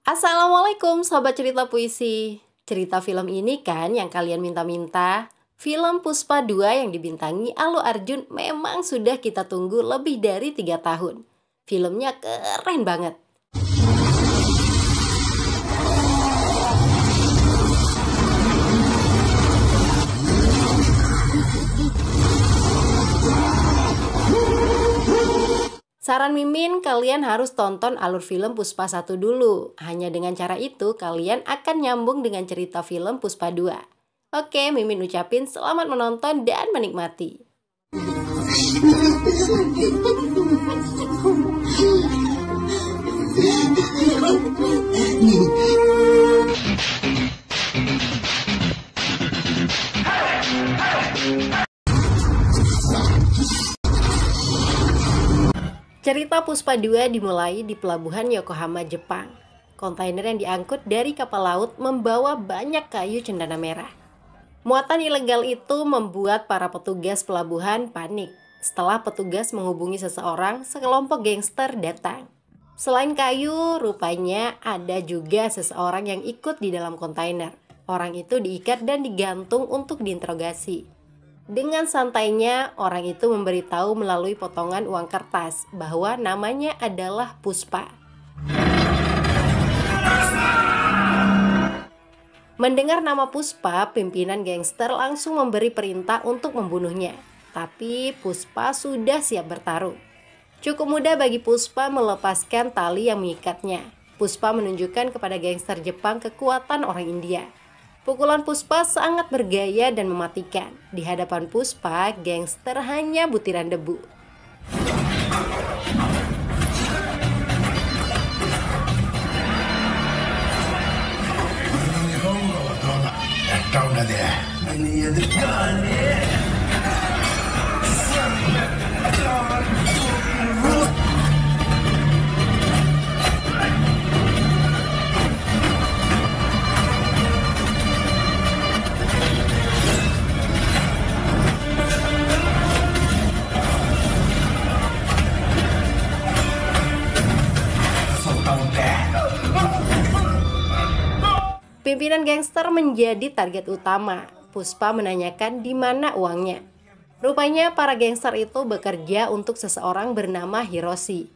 Assalamualaikum sobat cerita puisi. Cerita film ini kan yang kalian minta-minta. Film Puspa 2 yang dibintangi Allu Arjun memang sudah kita tunggu lebih dari 3 tahun. Filmnya keren banget. Saran Mimin, kalian harus tonton alur film Puspa 1 dulu. Hanya dengan cara itu, kalian akan nyambung dengan cerita film Puspa 2. Oke, Mimin ucapin selamat menonton dan menikmati. Cerita Puspa 2 dimulai di pelabuhan Yokohama, Jepang. Kontainer yang diangkut dari kapal laut membawa banyak kayu cendana merah. Muatan ilegal itu membuat para petugas pelabuhan panik. Setelah petugas menghubungi seseorang, sekelompok gangster datang. Selain kayu, rupanya ada juga seseorang yang ikut di dalam kontainer. Orang itu diikat dan digantung untuk diinterogasi. Dengan santainya, orang itu memberitahu melalui potongan uang kertas bahwa namanya adalah Puspa. Mendengar nama Puspa, pimpinan gangster langsung memberi perintah untuk membunuhnya. Tapi Puspa sudah siap bertarung. Cukup mudah bagi Puspa melepaskan tali yang mengikatnya. Puspa menunjukkan kepada gangster Jepang kekuatan orang India. Pukulan Puspa sangat bergaya dan mematikan. Di hadapan Puspa, gangster hanya butiran debu. Pimpinan gangster menjadi target utama. Puspa menanyakan di mana uangnya. Rupanya para gangster itu bekerja untuk seseorang bernama Hiroshi.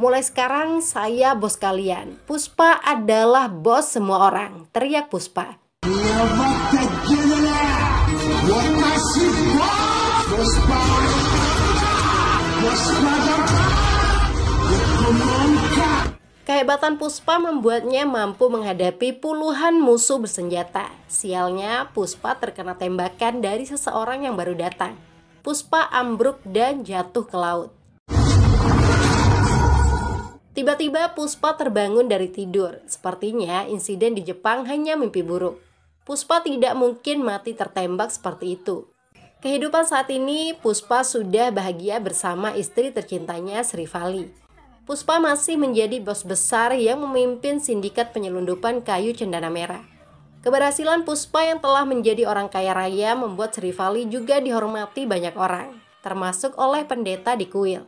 Mulai sekarang saya bos kalian. Puspa adalah bos semua orang, teriak Puspa. Kehebatan Puspa membuatnya mampu menghadapi puluhan musuh bersenjata. Sialnya, Puspa terkena tembakan dari seseorang yang baru datang. Puspa ambruk dan jatuh ke laut. Tiba-tiba Puspa terbangun dari tidur. Sepertinya insiden di Jepang hanya mimpi buruk. Puspa tidak mungkin mati tertembak seperti itu. Kehidupan saat ini, Puspa sudah bahagia bersama istri tercintanya Srivali. Puspa masih menjadi bos besar yang memimpin sindikat penyelundupan kayu cendana merah. Keberhasilan Puspa yang telah menjadi orang kaya raya membuat Srivali juga dihormati banyak orang, termasuk oleh pendeta di kuil.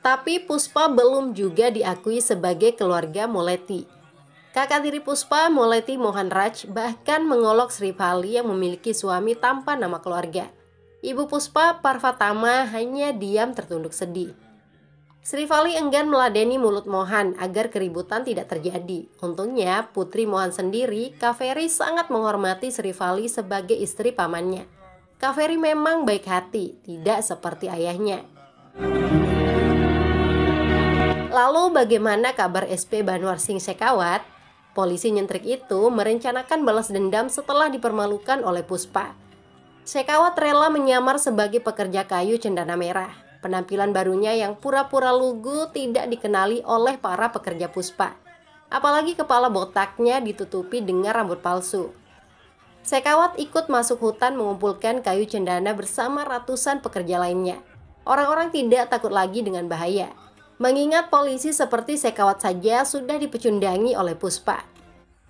Tapi Puspa belum juga diakui sebagai keluarga Moletti. Kakak tiri Puspa, Moletti Mohanraj, bahkan mengolok Srivali yang memiliki suami tanpa nama keluarga. Ibu Puspa, Parvatama, hanya diam tertunduk sedih. Srivali enggan meladeni mulut Mohan agar keributan tidak terjadi. Untungnya, putri Mohan sendiri, Kaveri, sangat menghormati Srivali sebagai istri pamannya. Kaveri memang baik hati, tidak seperti ayahnya. Lalu bagaimana kabar SP Banwar Singh Shekhawat? Polisi nyentrik itu merencanakan balas dendam setelah dipermalukan oleh Puspa. Shekhawat rela menyamar sebagai pekerja kayu cendana merah. Penampilan barunya yang pura-pura lugu tidak dikenali oleh para pekerja Puspa. Apalagi kepala botaknya ditutupi dengan rambut palsu. Shekhawat ikut masuk hutan mengumpulkan kayu cendana bersama ratusan pekerja lainnya. Orang-orang tidak takut lagi dengan bahaya. Mengingat polisi seperti Shekhawat saja sudah dipecundangi oleh Puspa.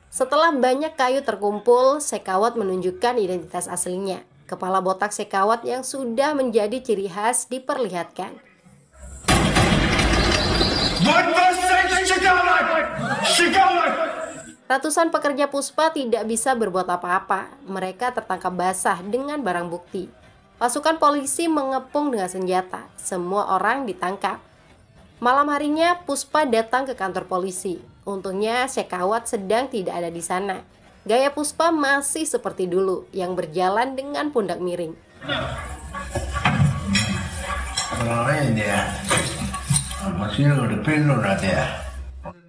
Setelah banyak kayu terkumpul, Shekhawat menunjukkan identitas aslinya. Kepala botak Shekhawat yang sudah menjadi ciri khas diperlihatkan. Ratusan pekerja Puspa tidak bisa berbuat apa-apa. Mereka tertangkap basah dengan barang bukti. Pasukan polisi mengepung dengan senjata. Semua orang ditangkap. Malam harinya Puspa datang ke kantor polisi. Untungnya Shekhawat sedang tidak ada di sana. Gaya Puspa masih seperti dulu, yang berjalan dengan pundak miring.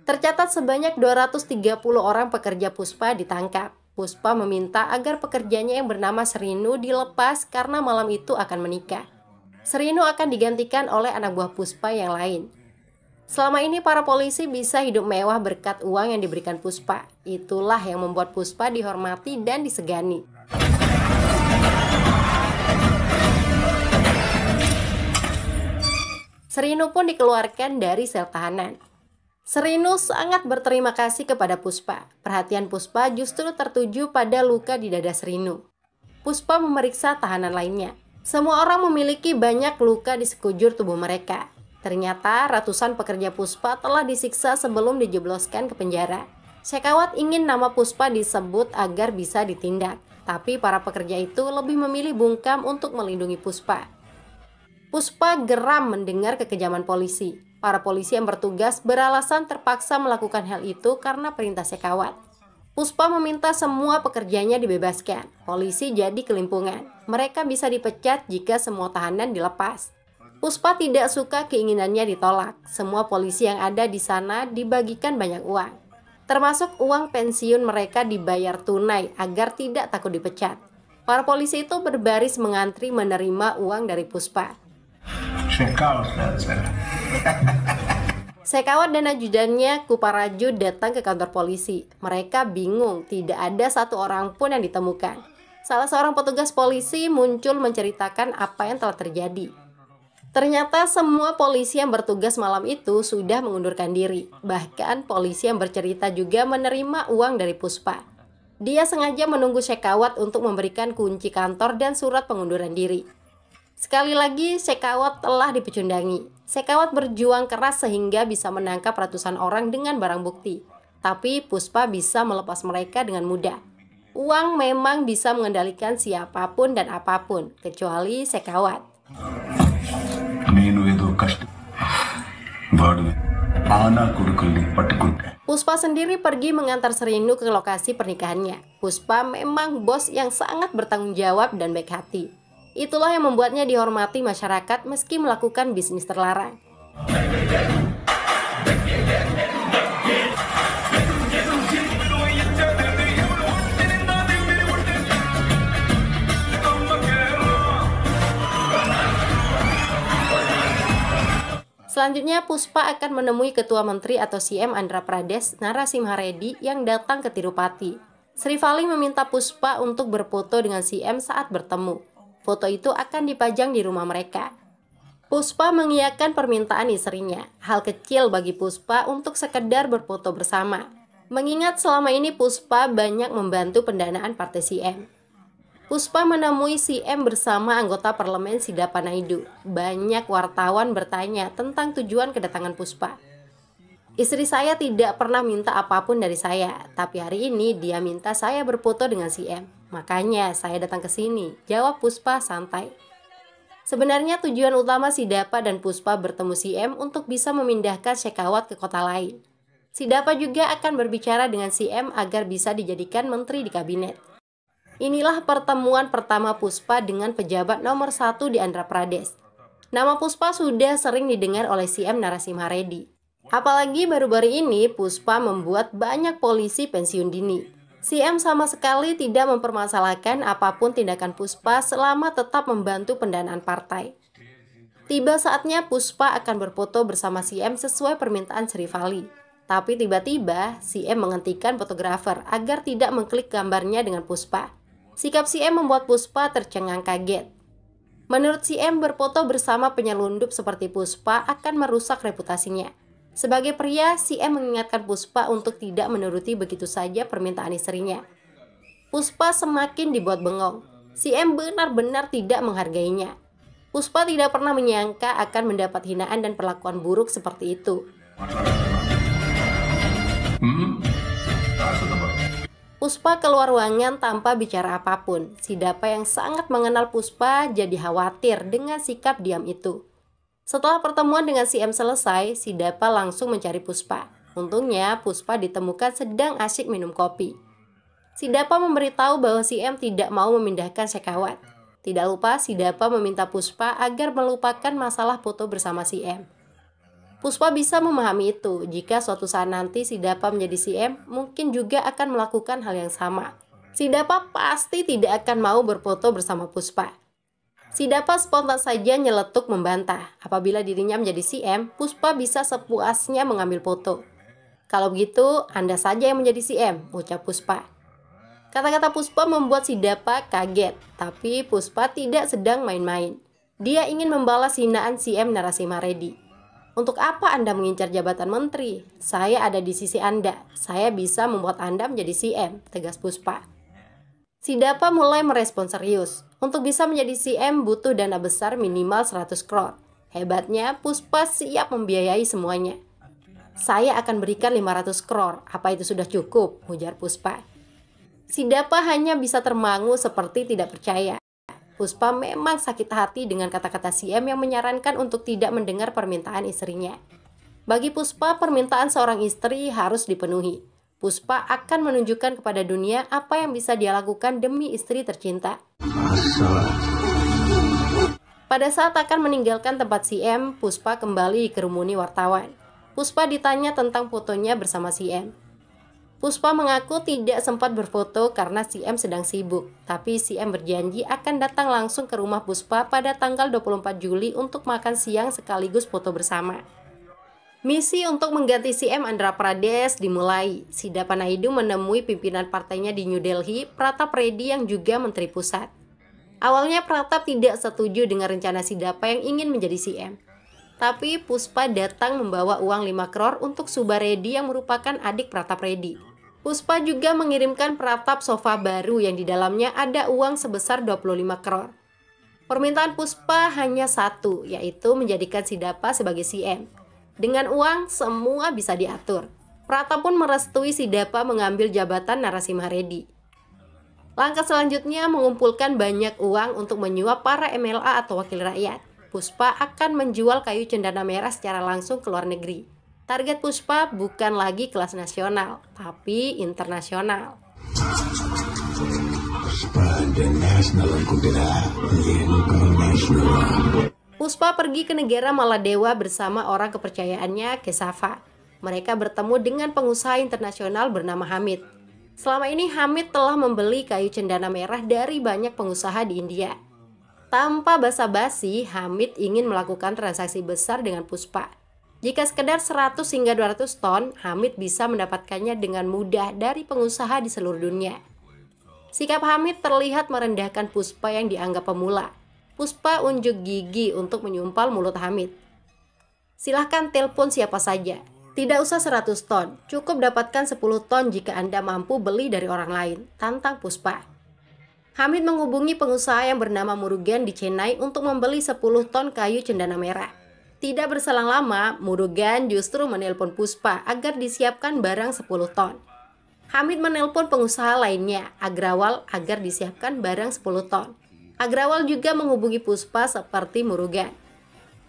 Tercatat sebanyak 230 orang pekerja Puspa ditangkap. Puspa meminta agar pekerjanya yang bernama Srinu dilepas karena malam itu akan menikah. Srinu akan digantikan oleh anak buah Puspa yang lain. Selama ini para polisi bisa hidup mewah berkat uang yang diberikan Puspa. Itulah yang membuat Puspa dihormati dan disegani. Srinu pun dikeluarkan dari sel tahanan. Srinu sangat berterima kasih kepada Puspa. Perhatian Puspa justru tertuju pada luka di dada Srinu. Puspa memeriksa tahanan lainnya. Semua orang memiliki banyak luka di sekujur tubuh mereka. Ternyata ratusan pekerja Puspa telah disiksa sebelum dijebloskan ke penjara. Shekhawat ingin nama Puspa disebut agar bisa ditindak, tapi para pekerja itu lebih memilih bungkam untuk melindungi Puspa. Puspa geram mendengar kekejaman polisi. Para polisi yang bertugas beralasan terpaksa melakukan hal itu karena perintah Shekhawat. Puspa meminta semua pekerjanya dibebaskan. Polisi jadi kelimpungan. Mereka bisa dipecat jika semua tahanan dilepas. Puspa tidak suka keinginannya ditolak. Semua polisi yang ada di sana dibagikan banyak uang. Termasuk uang pensiun mereka dibayar tunai agar tidak takut dipecat. Para polisi itu berbaris mengantri menerima uang dari Puspa. Shekhawat dan ajudannya Kuparaju datang ke kantor polisi. Mereka bingung, tidak ada satu orang pun yang ditemukan. Salah seorang petugas polisi muncul menceritakan apa yang telah terjadi. Ternyata semua polisi yang bertugas malam itu sudah mengundurkan diri. Bahkan polisi yang bercerita juga menerima uang dari Puspa. Dia sengaja menunggu Shekhawat untuk memberikan kunci kantor dan surat pengunduran diri. Sekali lagi Shekhawat telah dipecundangi. Shekhawat berjuang keras sehingga bisa menangkap ratusan orang dengan barang bukti. Tapi Puspa bisa melepas mereka dengan mudah. Uang memang bisa mengendalikan siapapun dan apapun, kecuali Shekhawat. Puspa sendiri pergi mengantar Srinu ke lokasi pernikahannya. Puspa memang bos yang sangat bertanggung jawab dan baik hati. Itulah yang membuatnya dihormati masyarakat meski melakukan bisnis terlarang. Selanjutnya, Puspa akan menemui Ketua Menteri atau CM Andhra Pradesh, Narasimha Reddy yang datang ke Tirupati. Srivali meminta Puspa untuk berfoto dengan CM saat bertemu. Foto itu akan dipajang di rumah mereka. Puspa mengiyakan permintaan istrinya. Hal kecil bagi Puspa untuk sekedar berfoto bersama. Mengingat selama ini Puspa banyak membantu pendanaan partai CM. Puspa menemui CM bersama anggota parlemen Sidapa Naidu. Banyak wartawan bertanya tentang tujuan kedatangan Puspa. Istri saya tidak pernah minta apapun dari saya, tapi hari ini dia minta saya berfoto dengan CM. Makanya saya datang ke sini, jawab Puspa santai. Sebenarnya tujuan utama Sidapa dan Puspa bertemu CM untuk bisa memindahkan Shekhawat ke kota lain. Sidapa juga akan berbicara dengan CM agar bisa dijadikan menteri di kabinet. Inilah pertemuan pertama Puspa dengan pejabat nomor 1 di Andhra Pradesh. Nama Puspa sudah sering didengar oleh CM Narasimha Reddy. Apalagi baru-baru ini Puspa membuat banyak polisi pensiun dini. CM sama sekali tidak mempermasalahkan apapun tindakan Puspa selama tetap membantu pendanaan partai. Tiba saatnya Puspa akan berfoto bersama CM sesuai permintaan Srivali. Tapi tiba-tiba CM menghentikan fotografer agar tidak mengklik gambarnya dengan Puspa. Sikap CM membuat Puspa tercengang kaget. Menurut CM, berfoto bersama penyelundup seperti Puspa akan merusak reputasinya. Sebagai pria, CM mengingatkan Puspa untuk tidak menuruti begitu saja permintaan istrinya. Puspa semakin dibuat bengong. CM benar-benar tidak menghargainya. Puspa tidak pernah menyangka akan mendapat hinaan dan perlakuan buruk seperti itu. Puspa keluar ruangan tanpa bicara apapun. Si Dapa yang sangat mengenal Puspa jadi khawatir dengan sikap diam itu. Setelah pertemuan dengan si M selesai, si Dapa langsung mencari Puspa. Untungnya Puspa ditemukan sedang asyik minum kopi. Si Dapa memberitahu bahwa si M tidak mau memindahkan sekawat. Tidak lupa si Dapa meminta Puspa agar melupakan masalah foto bersama si M. Puspa bisa memahami itu. Jika suatu saat nanti si Dapa menjadi si M, mungkin juga akan melakukan hal yang sama. Si Dapa pasti tidak akan mau berfoto bersama Puspa. Si Dapa spontan saja nyeletuk membantah. Apabila dirinya menjadi si M, Puspa bisa sepuasnya mengambil foto. Kalau begitu, Anda saja yang menjadi si M, ucap Puspa. Kata-kata Puspa membuat si Dapa kaget, tapi Puspa tidak sedang main-main. Dia ingin membalas hinaan si M Narasimha Reddy. Untuk apa Anda mengincar jabatan menteri? Saya ada di sisi Anda. Saya bisa membuat Anda menjadi CM, tegas Puspa. Si Dapa mulai merespon serius. Untuk bisa menjadi CM butuh dana besar minimal 100 crore. Hebatnya, Puspa siap membiayai semuanya. Saya akan berikan 500 crore. Apa itu sudah cukup? Ujar Puspa. Si Dapa hanya bisa termangu seperti tidak percaya. Puspa memang sakit hati dengan kata-kata CM yang menyarankan untuk tidak mendengar permintaan istrinya. Bagi Puspa, permintaan seorang istri harus dipenuhi. Puspa akan menunjukkan kepada dunia apa yang bisa dia lakukan demi istri tercinta. Pada saat akan meninggalkan tempat CM, Puspa kembali dikerumuni wartawan. Puspa ditanya tentang fotonya bersama CM. Puspa mengaku tidak sempat berfoto karena si M sedang sibuk, tapi si M berjanji akan datang langsung ke rumah Puspa pada tanggal 24 Juli untuk makan siang sekaligus foto bersama. Misi untuk mengganti si M Andhra Pradesh dimulai. Si Dapa Naidu menemui pimpinan partainya di New Delhi, Pratap Reddy yang juga Menteri Pusat. Awalnya Pratap tidak setuju dengan rencana si Dapa yang ingin menjadi si M. Tapi Puspa datang membawa uang 5 crore untuk Subba Reddy yang merupakan adik Pratap Reddy. Puspa juga mengirimkan Pratap sofa baru yang di dalamnya ada uang sebesar 25 crore. Permintaan Puspa hanya satu, yaitu menjadikan si Dapa sebagai CM. Dengan uang, semua bisa diatur. Pratap pun merestui si Dapa mengambil jabatan Narasimha Reddy. Langkah selanjutnya mengumpulkan banyak uang untuk menyuap para MLA atau wakil rakyat. Puspa akan menjual kayu cendana merah secara langsung ke luar negeri. Target Puspa bukan lagi kelas nasional, tapi internasional. Puspa pergi ke negara Maladewa bersama orang kepercayaannya, Kesava. Mereka bertemu dengan pengusaha internasional bernama Hamid. Selama ini Hamid telah membeli kayu cendana merah dari banyak pengusaha di India. Tanpa basa-basi, Hamid ingin melakukan transaksi besar dengan Puspa. Jika sekedar 100 hingga 200 ton, Hamid bisa mendapatkannya dengan mudah dari pengusaha di seluruh dunia. Sikap Hamid terlihat merendahkan Puspa yang dianggap pemula. Puspa unjuk gigi untuk menyumpal mulut Hamid. Silahkan telepon siapa saja. Tidak usah 100 ton, cukup dapatkan 10 ton jika Anda mampu beli dari orang lain, tantang Puspa. Hamid menghubungi pengusaha yang bernama Murugan di Chennai untuk membeli 10 ton kayu cendana merah. Tidak berselang lama, Murugan justru menelpon Puspa agar disiapkan barang 10 ton. Hamid menelpon pengusaha lainnya, Agrawal, agar disiapkan barang 10 ton. Agrawal juga menghubungi Puspa seperti Murugan.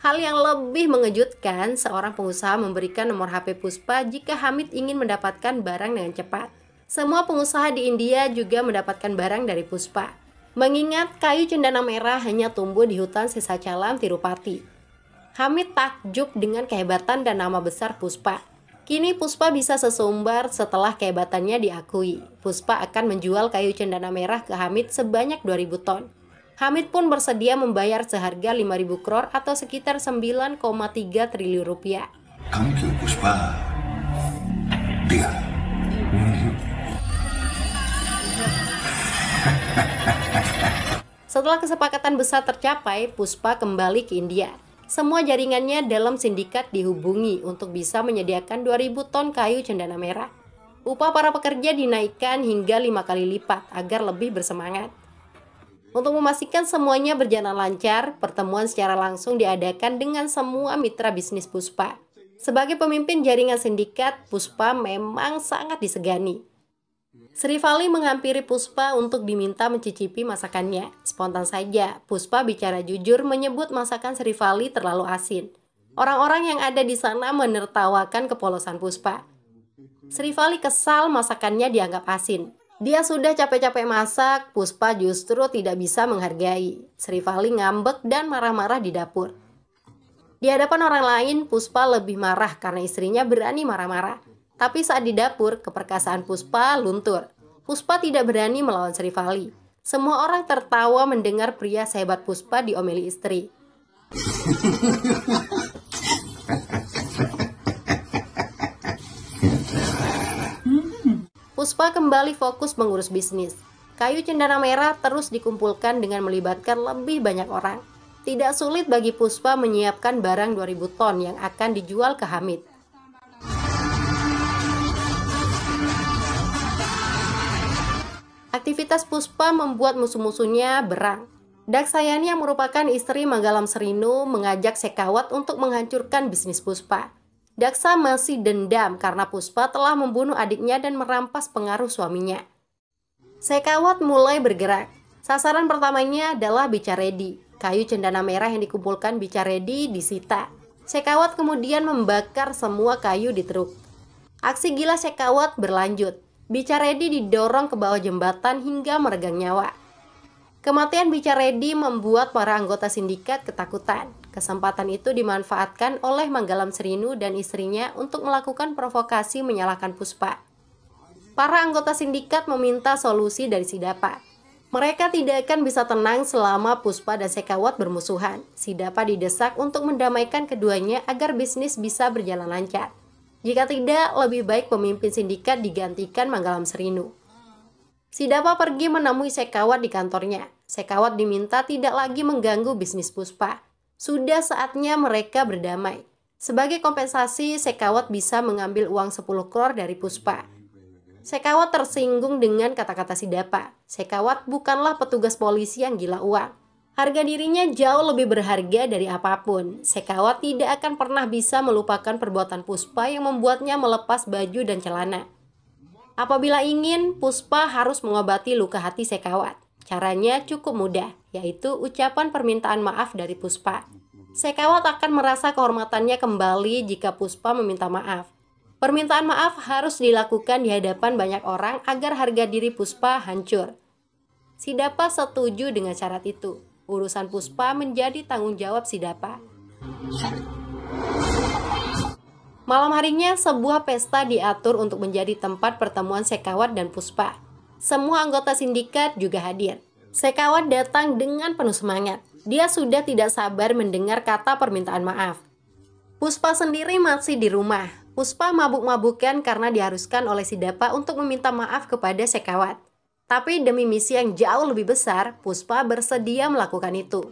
Hal yang lebih mengejutkan, seorang pengusaha memberikan nomor HP Puspa jika Hamid ingin mendapatkan barang dengan cepat. Semua pengusaha di India juga mendapatkan barang dari Puspa. Mengingat kayu cendana merah hanya tumbuh di hutan Sesachalam, Tirupati. Hamid takjub dengan kehebatan dan nama besar Puspa. Kini Puspa bisa sesumbar setelah kehebatannya diakui. Puspa akan menjual kayu cendana merah ke Hamid sebanyak 2.000 ton. Hamid pun bersedia membayar seharga 5.000 crore atau sekitar 9,3 triliun rupiah. Thank you, Puspa. Deal. Setelah Setelah kesepakatan besar tercapai, Puspa kembali ke India. Semua jaringannya dalam sindikat dihubungi untuk bisa menyediakan 2.000 ton kayu cendana merah. Upah para pekerja dinaikkan hingga 5 kali lipat agar lebih bersemangat. Untuk memastikan semuanya berjalan lancar, pertemuan secara langsung diadakan dengan semua mitra bisnis Puspa. Sebagai pemimpin jaringan sindikat, Puspa memang sangat disegani. Sri Vali menghampiri Puspa untuk diminta mencicipi masakannya. Spontan saja, Puspa bicara jujur menyebut masakan Sri Vali terlalu asin. Orang-orang yang ada di sana menertawakan kepolosan Puspa. Sri Vali kesal masakannya dianggap asin. Dia sudah capek-capek masak, Puspa justru tidak bisa menghargai. Sri Vali ngambek dan marah-marah di dapur. Di hadapan orang lain, Puspa lebih marah karena istrinya berani marah-marah. Tapi saat di dapur, keperkasaan Puspa luntur. Puspa tidak berani melawan Sri Vali. Semua orang tertawa mendengar pria sehebat Puspa diomeli istri. Puspa kembali fokus mengurus bisnis. Kayu cendana merah terus dikumpulkan dengan melibatkan lebih banyak orang. Tidak sulit bagi Puspa menyiapkan barang 2.000 ton yang akan dijual ke Hamid. Aktivitas Puspa membuat musuh-musuhnya berang. Daksayani yang merupakan istri Manggalam Serinu mengajak Sekawat untuk menghancurkan bisnis Puspa. Daksa masih dendam karena Puspa telah membunuh adiknya dan merampas pengaruh suaminya. Sekawat mulai bergerak. Sasaran pertamanya adalah Bicaredi. Kayu cendana merah yang dikumpulkan Bicaredi disita. Sekawat kemudian membakar semua kayu di truk. Aksi gila Sekawat berlanjut. Bicaredi didorong ke bawah jembatan hingga meregang nyawa. Kematian Bicaredi membuat para anggota sindikat ketakutan. Kesempatan itu dimanfaatkan oleh Manggalam Serinu dan istrinya untuk melakukan provokasi menyalahkan Puspa. Para anggota sindikat meminta solusi dari Sidapa. Mereka tidak akan bisa tenang selama Puspa dan Sekawat bermusuhan. Sidapa didesak untuk mendamaikan keduanya agar bisnis bisa berjalan lancar. Jika tidak, lebih baik pemimpin sindikat digantikan Manggalam Serinu. Sidapa pergi menemui Sekawat di kantornya. Sekawat diminta tidak lagi mengganggu bisnis Puspa. Sudah saatnya mereka berdamai. Sebagai kompensasi, Sekawat bisa mengambil uang 10 crore dari Puspa. Sekawat tersinggung dengan kata-kata Sidapa. Sekawat bukanlah petugas polisi yang gila uang. Harga dirinya jauh lebih berharga dari apapun. Sekawat tidak akan pernah bisa melupakan perbuatan Puspa yang membuatnya melepas baju dan celana. Apabila ingin, Puspa harus mengobati luka hati Sekawat. Caranya cukup mudah, yaitu ucapan permintaan maaf dari Puspa. Sekawat akan merasa kehormatannya kembali jika Puspa meminta maaf. Permintaan maaf harus dilakukan di hadapan banyak orang agar harga diri Puspa hancur. Sidapa setuju dengan syarat itu. Urusan Puspa menjadi tanggung jawab Sidapa. Malam harinya, sebuah pesta diatur untuk menjadi tempat pertemuan Sekawat dan Puspa. Semua anggota sindikat juga hadir. Sekawat datang dengan penuh semangat. Dia sudah tidak sabar mendengar kata permintaan maaf. Puspa sendiri masih di rumah. Puspa mabuk-mabukan karena diharuskan oleh Sidapa untuk meminta maaf kepada Sekawat. Tapi demi misi yang jauh lebih besar, Puspa bersedia melakukan itu.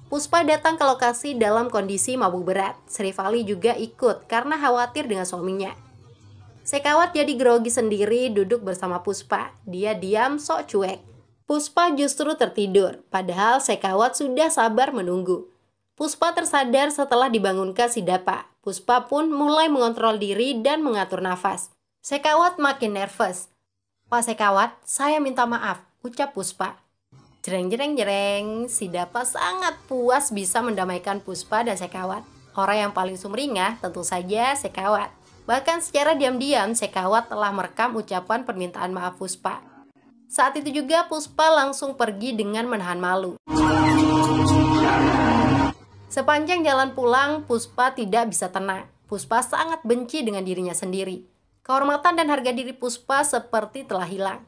Puspa datang ke lokasi dalam kondisi mabuk berat. Sri Vali juga ikut karena khawatir dengan suaminya. Sekawat jadi grogi sendiri duduk bersama Puspa. Dia diam sok cuek. Puspa justru tertidur, padahal Sekawat sudah sabar menunggu. Puspa tersadar setelah dibangunkan Sidapa. Puspa pun mulai mengontrol diri dan mengatur nafas. Sekawat makin nervous. "Pak Sekawat, saya minta maaf," ucap Puspa. Jereng-jereng-jereng, Sidapa sangat puas bisa mendamaikan Puspa dan Sekawat. Orang yang paling sumringah tentu saja Sekawat. Bahkan secara diam-diam, Sekawat telah merekam ucapan permintaan maaf Puspa. Saat itu juga Puspa langsung pergi dengan menahan malu. Sepanjang jalan pulang, Puspa tidak bisa tenang. Puspa sangat benci dengan dirinya sendiri. Kehormatan dan harga diri Puspa seperti telah hilang.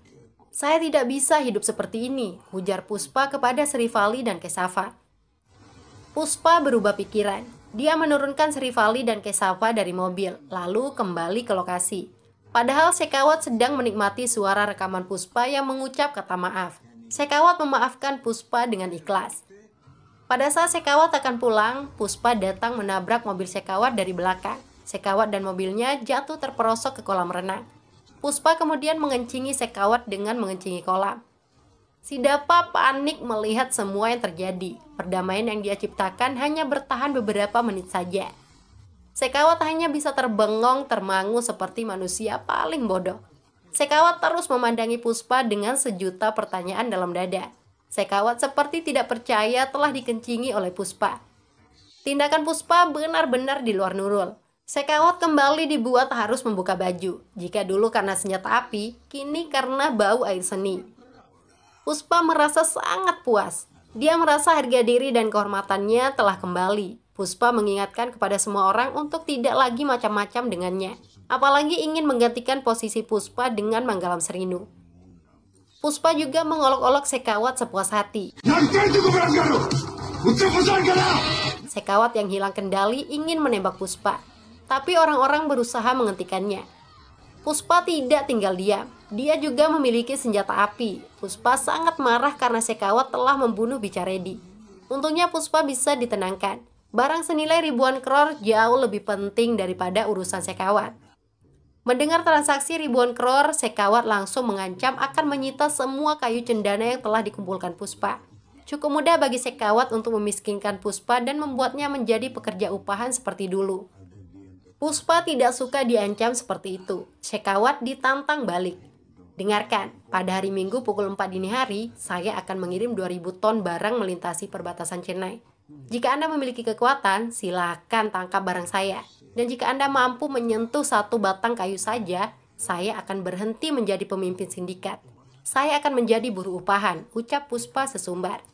"Saya tidak bisa hidup seperti ini," ujar Puspa kepada Sri Vali dan Kesava. Puspa berubah pikiran. Dia menurunkan Sri Vali dan Kesava dari mobil, lalu kembali ke lokasi. Padahal Sekawat sedang menikmati suara rekaman Puspa yang mengucap kata maaf. Sekawat memaafkan Puspa dengan ikhlas. Pada saat Sekawat akan pulang, Puspa datang menabrak mobil Sekawat dari belakang. Sekawat dan mobilnya jatuh terperosok ke kolam renang. Puspa kemudian mengencingi Sekawat dengan mengencingi kolam. Si Dapa panik melihat semua yang terjadi. Perdamaian yang dia ciptakan hanya bertahan beberapa menit saja. Sekawat hanya bisa terbengong termangu seperti manusia paling bodoh. Sekawat terus memandangi Puspa dengan sejuta pertanyaan dalam dada. Sekawat seperti tidak percaya telah dikencingi oleh Puspa. Tindakan Puspa benar-benar di luar nurul. Sekawat kembali dibuat harus membuka baju. Jika dulu karena senjata api, kini karena bau air seni. Puspa merasa sangat puas. Dia merasa harga diri dan kehormatannya telah kembali. Puspa mengingatkan kepada semua orang untuk tidak lagi macam-macam dengannya. Apalagi ingin menggantikan posisi Puspa dengan Manggalam Serinu. Puspa juga mengolok-olok Sekawat sepuas hati. Sekawat yang hilang kendali ingin menembak Puspa, tapi orang-orang berusaha menghentikannya. Puspa tidak tinggal diam. Dia juga memiliki senjata api. Puspa sangat marah karena Sekawat telah membunuh Bicaredi. Untungnya Puspa bisa ditenangkan. Barang senilai ribuan crore jauh lebih penting daripada urusan Sekawat. Mendengar transaksi ribuan crore, Sekawat langsung mengancam akan menyita semua kayu cendana yang telah dikumpulkan Puspa. Cukup mudah bagi Sekawat untuk memiskinkan Puspa dan membuatnya menjadi pekerja upahan seperti dulu. Puspa tidak suka diancam seperti itu. Sekawat ditantang balik. Dengarkan, pada hari Minggu pukul 4 dini hari, saya akan mengirim 2000 ton barang melintasi perbatasan Chennai. Jika Anda memiliki kekuatan, silakan tangkap barang saya. Dan jika Anda mampu menyentuh satu batang kayu saja, saya akan berhenti menjadi pemimpin sindikat. Saya akan menjadi buruh upahan, ucap Puspa sesumbar.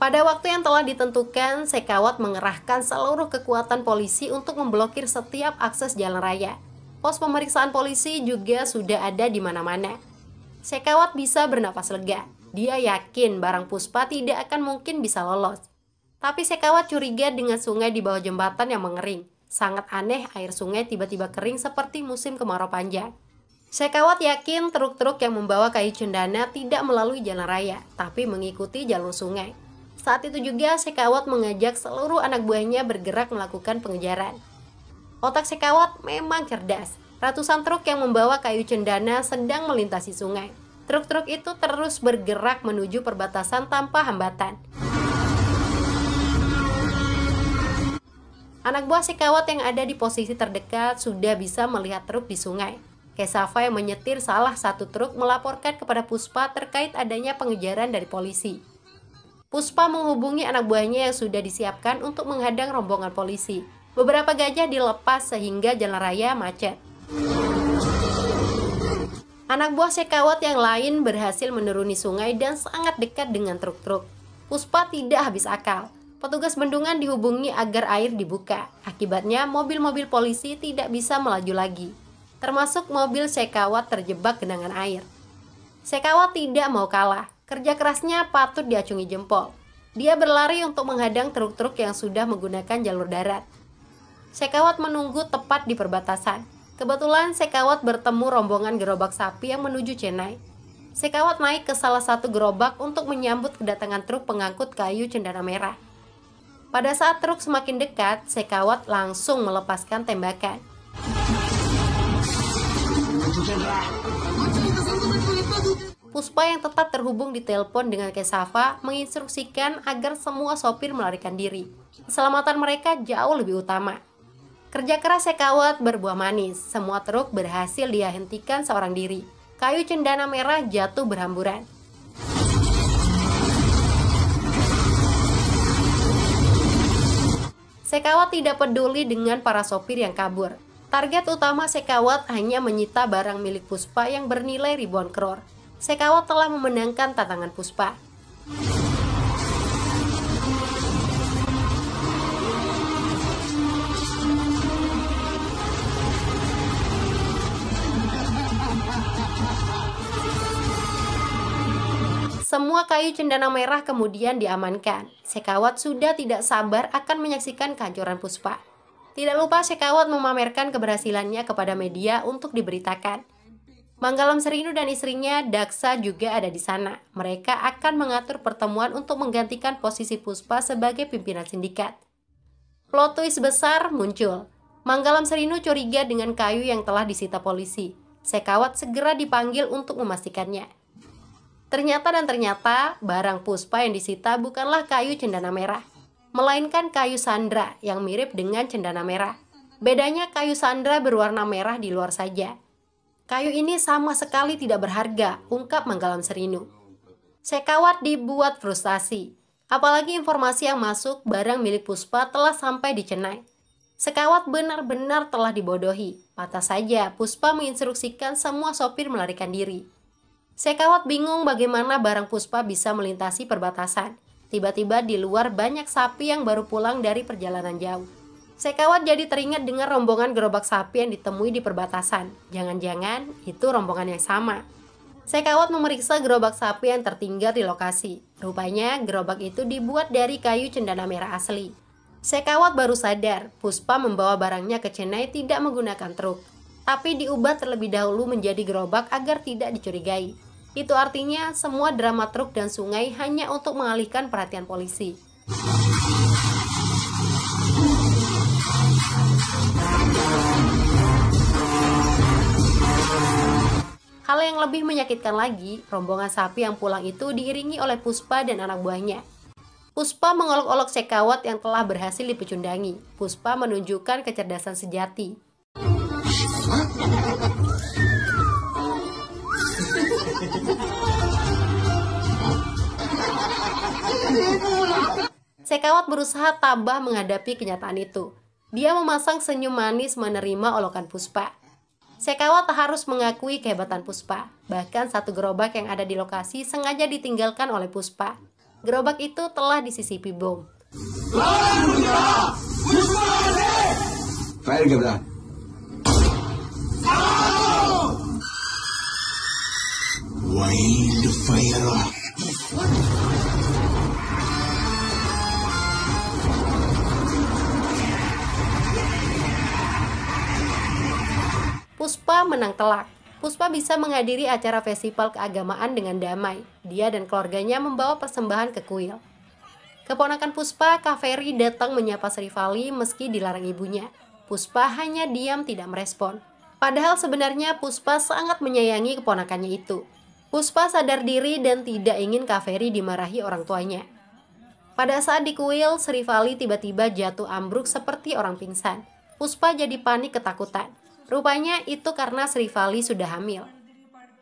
Pada waktu yang telah ditentukan, Sekawat mengerahkan seluruh kekuatan polisi untuk memblokir setiap akses jalan raya. Pos pemeriksaan polisi juga sudah ada di mana-mana. Sekawat bisa bernapas lega. Dia yakin barang Puspa tidak akan mungkin bisa lolos. Tapi Sekawat curiga dengan sungai di bawah jembatan yang mengering. Sangat aneh air sungai tiba-tiba kering seperti musim kemarau panjang. Sekawat yakin truk-truk yang membawa kayu cendana tidak melalui jalan raya, tapi mengikuti jalur sungai. Saat itu juga Sekawat mengajak seluruh anak buahnya bergerak melakukan pengejaran. Otak Sekawat memang cerdas. Ratusan truk yang membawa kayu cendana sedang melintasi sungai. Truk-truk itu terus bergerak menuju perbatasan tanpa hambatan. Anak buah Sekawat yang ada di posisi terdekat sudah bisa melihat truk di sungai. Kesava yang menyetir salah satu truk melaporkan kepada Puspa terkait adanya pengejaran dari polisi. Puspa menghubungi anak buahnya yang sudah disiapkan untuk menghadang rombongan polisi. Beberapa gajah dilepas sehingga jalan raya macet. Anak buah Sekawat yang lain berhasil menuruni sungai dan sangat dekat dengan truk-truk. Puspa tidak habis akal. Petugas bendungan dihubungi agar air dibuka. Akibatnya mobil-mobil polisi tidak bisa melaju lagi. Termasuk mobil Sekawat terjebak genangan air. Sekawat tidak mau kalah. Kerja kerasnya patut diacungi jempol. Dia berlari untuk menghadang truk-truk yang sudah menggunakan jalur darat. Sekawat menunggu tepat di perbatasan. Kebetulan Sekawat bertemu rombongan gerobak sapi yang menuju Chennai. Sekawat naik ke salah satu gerobak untuk menyambut kedatangan truk pengangkut kayu cendana merah. Pada saat truk semakin dekat, Sekawat langsung melepaskan tembakan. Puspa yang tetap terhubung di telepon dengan Kesava menginstruksikan agar semua sopir melarikan diri. Keselamatan mereka jauh lebih utama. Kerja keras Sekawat berbuah manis. Semua truk berhasil dia hentikan seorang diri. Kayu cendana merah jatuh berhamburan. Sekawat tidak peduli dengan para sopir yang kabur. Target utama Sekawat hanya menyita barang milik Puspa yang bernilai ribuan crore. Sekawat telah memenangkan tantangan Puspa. Semua kayu cendana merah kemudian diamankan. Sekawat sudah tidak sabar akan menyaksikan kehancuran Puspa. Tidak lupa Sekawat memamerkan keberhasilannya kepada media untuk diberitakan. Manggalam Serinu dan istrinya Daksa juga ada di sana. Mereka akan mengatur pertemuan untuk menggantikan posisi Puspa sebagai pimpinan sindikat. Plot twist besar muncul. Manggalam Serinu curiga dengan kayu yang telah disita polisi. Sekawat segera dipanggil untuk memastikannya. Ternyata barang Puspa yang disita bukanlah kayu cendana merah, melainkan kayu sandra yang mirip dengan cendana merah. Bedanya kayu sandra berwarna merah di luar saja. Kayu ini sama sekali tidak berharga, ungkap Manggalam Serinu. Sekawat dibuat frustasi, apalagi informasi yang masuk barang milik Puspa telah sampai di Cenai. Sekawat benar-benar telah dibodohi. Patah saja Puspa menginstruksikan semua sopir melarikan diri. Sekawat bingung bagaimana barang Puspa bisa melintasi perbatasan. Tiba-tiba di luar banyak sapi yang baru pulang dari perjalanan jauh. Sekawat jadi teringat dengan rombongan gerobak sapi yang ditemui di perbatasan. Jangan-jangan itu rombongan yang sama. Sekawat memeriksa gerobak sapi yang tertinggal di lokasi. Rupanya gerobak itu dibuat dari kayu cendana merah asli. Sekawat baru sadar Puspa membawa barangnya ke Cenai tidak menggunakan truk, tapi diubah terlebih dahulu menjadi gerobak agar tidak dicurigai. Itu artinya semua drama truk dan sungai hanya untuk mengalihkan perhatian polisi. Hal yang lebih menyakitkan lagi, rombongan sapi yang pulang itu diiringi oleh Puspa dan anak buahnya. Puspa mengolok-olok Sekawat yang telah berhasil dipecundangi. Puspa menunjukkan kecerdasan sejati. Sekawat berusaha tabah menghadapi kenyataan itu. Dia memasang senyum manis menerima olokan Puspa. Sekawat harus mengakui kehebatan Puspa. Bahkan satu gerobak yang ada di lokasi sengaja ditinggalkan oleh Puspa. Gerobak itu telah disisipi bom. Fire Gabra. Wildfire. Puspa menang telak. Puspa bisa menghadiri acara festival keagamaan dengan damai. Dia dan keluarganya membawa persembahan ke kuil. Keponakan Puspa, Kaveri, datang menyapa Srivali meski dilarang ibunya. Puspa hanya diam tidak merespon. Padahal sebenarnya Puspa sangat menyayangi keponakannya itu. Puspa sadar diri dan tidak ingin Kaveri dimarahi orang tuanya. Pada saat di kuil, Srivali tiba-tiba jatuh ambruk seperti orang pingsan. Puspa jadi panik ketakutan. Rupanya itu karena Srivali sudah hamil.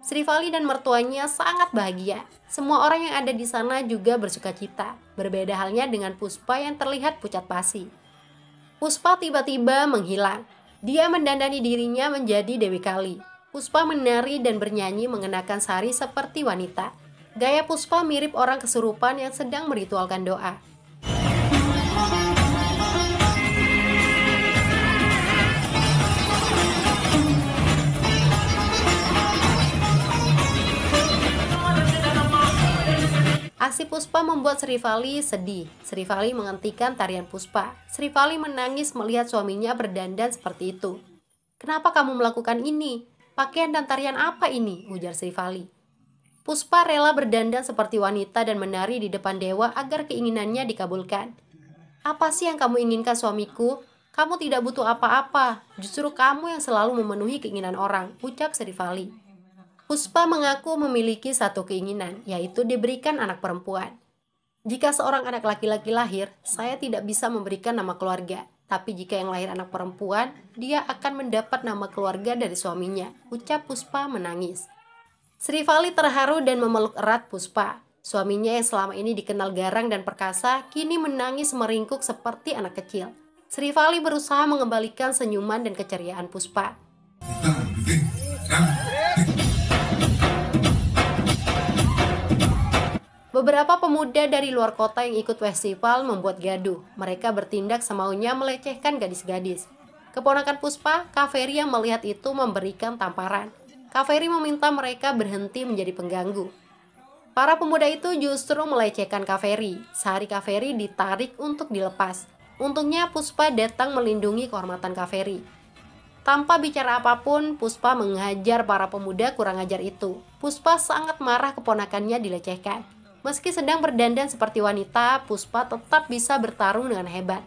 Srivali dan mertuanya sangat bahagia. Semua orang yang ada di sana juga bersukacita. Berbeda halnya dengan Puspa yang terlihat pucat pasi. Puspa tiba-tiba menghilang. Dia mendandani dirinya menjadi Dewi Kali. Puspa menari dan bernyanyi mengenakan sari seperti wanita. Gaya Puspa mirip orang kesurupan yang sedang meritualkan doa. Aksi Puspa membuat Srivali sedih. Srivali menghentikan tarian Puspa. Srivali menangis melihat suaminya berdandan seperti itu. "Kenapa kamu melakukan ini? Pakaian dan tarian apa ini?" ujar Srivali. Puspa rela berdandan seperti wanita dan menari di depan dewa agar keinginannya dikabulkan. "Apa sih yang kamu inginkan suamiku? Kamu tidak butuh apa-apa. Justru kamu yang selalu memenuhi keinginan orang," ucap Srivali. Puspa mengaku memiliki satu keinginan, yaitu diberikan anak perempuan. "Jika seorang anak laki-laki lahir, saya tidak bisa memberikan nama keluarga. Tapi jika yang lahir anak perempuan, dia akan mendapat nama keluarga dari suaminya," ucap Puspa menangis. Srivali terharu dan memeluk erat Puspa. Suaminya yang selama ini dikenal garang dan perkasa, kini menangis meringkuk seperti anak kecil. Srivali berusaha mengembalikan senyuman dan keceriaan Puspa. Beberapa pemuda dari luar kota yang ikut festival membuat gaduh. Mereka bertindak semaunya melecehkan gadis-gadis. Keponakan Puspa, Kaveri, yang melihat itu memberikan tamparan. Kaveri meminta mereka berhenti menjadi pengganggu. Para pemuda itu justru melecehkan Kaveri. Sehari Kaveri ditarik untuk dilepas. Untungnya Puspa datang melindungi kehormatan Kaveri. Tanpa bicara apapun, Puspa menghajar para pemuda kurang ajar itu. Puspa sangat marah keponakannya dilecehkan. Meski sedang berdandan seperti wanita, Puspa tetap bisa bertarung dengan hebat.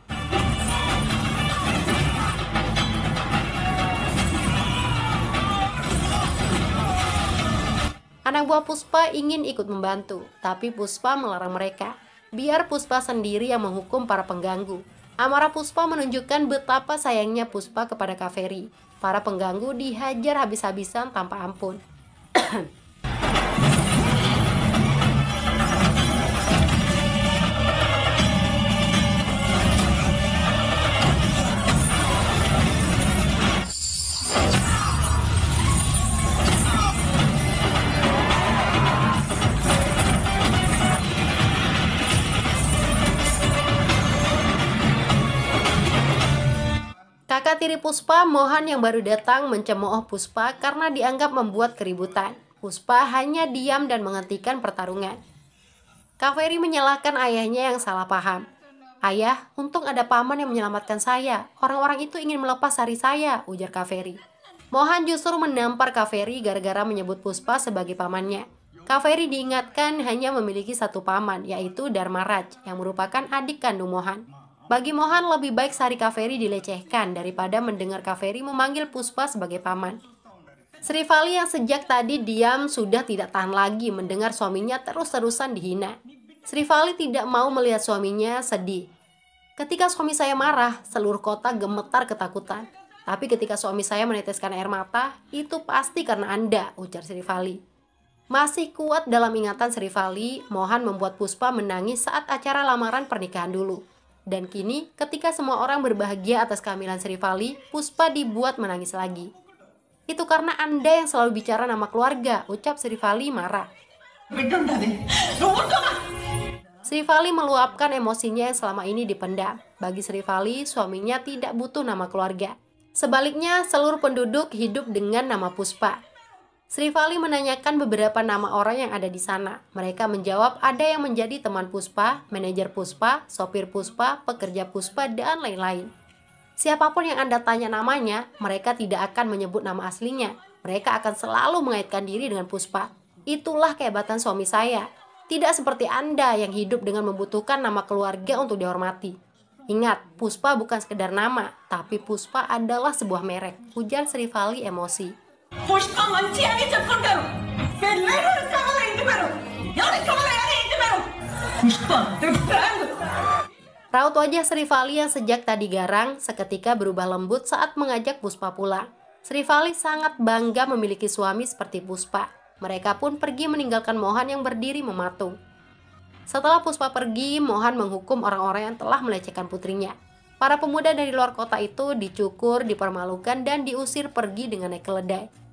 Anak buah Puspa ingin ikut membantu, tapi Puspa melarang mereka. Biar Puspa sendiri yang menghukum para pengganggu. Amarah Puspa menunjukkan betapa sayangnya Puspa kepada Kaveri. Para pengganggu dihajar habis-habisan tanpa ampun. Kakak tiri Puspa, Mohan yang baru datang mencemooh Puspa karena dianggap membuat keributan. Puspa hanya diam dan menghentikan pertarungan. Kaveri menyalahkan ayahnya yang salah paham. "Ayah, untung ada paman yang menyelamatkan saya. Orang-orang itu ingin melepas hari saya," ujar Kaveri. Mohan justru menampar Kaveri gara-gara menyebut Puspa sebagai pamannya. Kaveri diingatkan hanya memiliki satu paman, yaitu Dharmaraj, yang merupakan adik kandung Mohan. Bagi Mohan lebih baik Sari Kaveri dilecehkan daripada mendengar Kaveri memanggil Puspa sebagai paman. Srivali yang sejak tadi diam sudah tidak tahan lagi mendengar suaminya terus-terusan dihina. Srivali tidak mau melihat suaminya sedih. "Ketika suami saya marah, seluruh kota gemetar ketakutan. Tapi ketika suami saya meneteskan air mata, itu pasti karena Anda," ujar Srivali. Masih kuat dalam ingatan Srivali, Mohan membuat Puspa menangis saat acara lamaran pernikahan dulu. Dan kini, ketika semua orang berbahagia atas kehamilan Srivali, Puspa dibuat menangis lagi. "Itu karena Anda yang selalu bicara nama keluarga," ucap Srivali marah. Srivali meluapkan emosinya yang selama ini dipendam. Bagi Srivali, suaminya tidak butuh nama keluarga. Sebaliknya, seluruh penduduk hidup dengan nama Puspa. Srivali menanyakan beberapa nama orang yang ada di sana. Mereka menjawab ada yang menjadi teman Puspa, manajer Puspa, sopir Puspa, pekerja Puspa, dan lain-lain. Siapapun yang Anda tanya namanya, mereka tidak akan menyebut nama aslinya. Mereka akan selalu mengaitkan diri dengan Puspa. Itulah kehebatan suami saya. Tidak seperti Anda yang hidup dengan membutuhkan nama keluarga untuk dihormati. Ingat, Puspa bukan sekedar nama, tapi Puspa adalah sebuah merek, ujar Srivali emosi. Pushpa मंची आगे चक्कर करो फिर लेकर कमल इंट करो यानी कमल आगे इंट करो Pushpa Raut wajah Srivali yang sejak tadi garang seketika berubah lembut saat mengajak Puspa pulang. Srivali sangat bangga memiliki suami seperti Puspa. Mereka pun pergi meninggalkan Mohan yang berdiri mematung. Setelah Puspa pergi, Mohan menghukum orang-orang yang telah melecehkan putrinya. Para pemuda dari luar kota itu dicukur, dipermalukan, dan diusir pergi dengan naik keledai.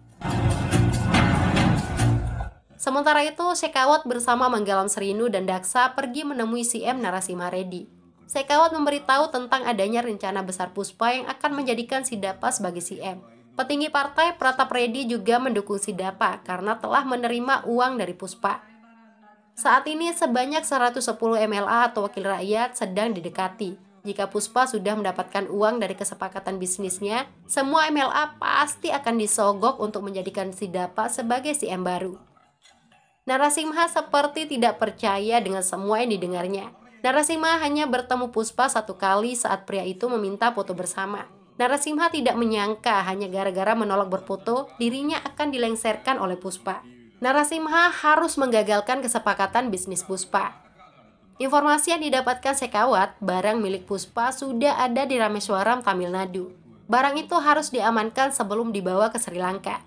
Sementara itu, Shekhawat bersama Manggalam Serinu dan Daksa pergi menemui CM Narasimha Reddy. Shekhawat memberitahu tentang adanya rencana besar Puspa yang akan menjadikan Sidapa sebagai CM. Petinggi partai Pratap Reddy juga mendukung Sidapa karena telah menerima uang dari Puspa. Saat ini sebanyak 110 MLA atau wakil rakyat sedang didekati. Jika Puspa sudah mendapatkan uang dari kesepakatan bisnisnya, semua MLA pasti akan disogok untuk menjadikan Sidapa sebagai CM baru. Narasimha seperti tidak percaya dengan semua yang didengarnya. Narasimha hanya bertemu Puspa satu kali saat pria itu meminta foto bersama. Narasimha tidak menyangka hanya gara-gara menolak berfoto, dirinya akan dilengserkan oleh Puspa. Narasimha harus menggagalkan kesepakatan bisnis Puspa. Informasi yang didapatkan Shekhawat, barang milik Puspa sudah ada di Rameswaram, Tamil Nadu. Barang itu harus diamankan sebelum dibawa ke Sri Lanka.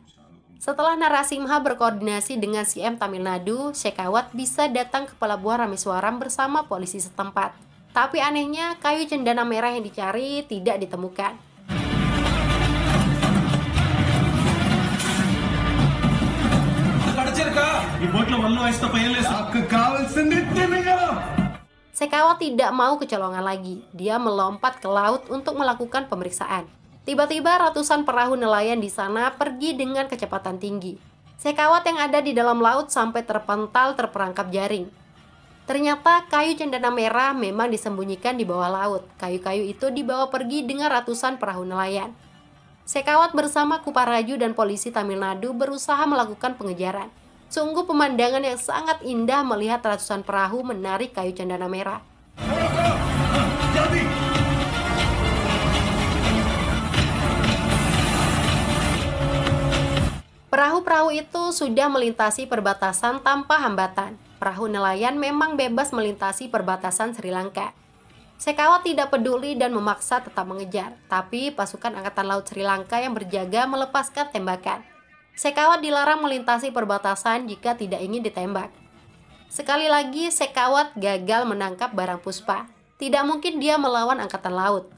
Setelah Narasimha berkoordinasi dengan CM Tamil Nadu, Shekhawat bisa datang ke pelabuhan Rameswaram bersama polisi setempat. Tapi anehnya, kayu cendana merah yang dicari tidak ditemukan. Shekhawat tidak mau kecolongan lagi. Dia melompat ke laut untuk melakukan pemeriksaan. Tiba-tiba ratusan perahu nelayan di sana pergi dengan kecepatan tinggi. Sekawat yang ada di dalam laut sampai terpental terperangkap jaring. Ternyata kayu cendana merah memang disembunyikan di bawah laut. Kayu-kayu itu dibawa pergi dengan ratusan perahu nelayan. Sekawat bersama Kuparaju dan polisi Tamil Nadu berusaha melakukan pengejaran. Sungguh pemandangan yang sangat indah melihat ratusan perahu menarik kayu cendana merah. Perahu-perahu itu sudah melintasi perbatasan tanpa hambatan. Perahu nelayan memang bebas melintasi perbatasan Sri Lanka. Sekawat tidak peduli dan memaksa tetap mengejar, tapi pasukan Angkatan Laut Sri Lanka yang berjaga melepaskan tembakan. Sekawat dilarang melintasi perbatasan jika tidak ingin ditembak. Sekali lagi, Sekawat gagal menangkap barang Puspa. Tidak mungkin dia melawan Angkatan Laut.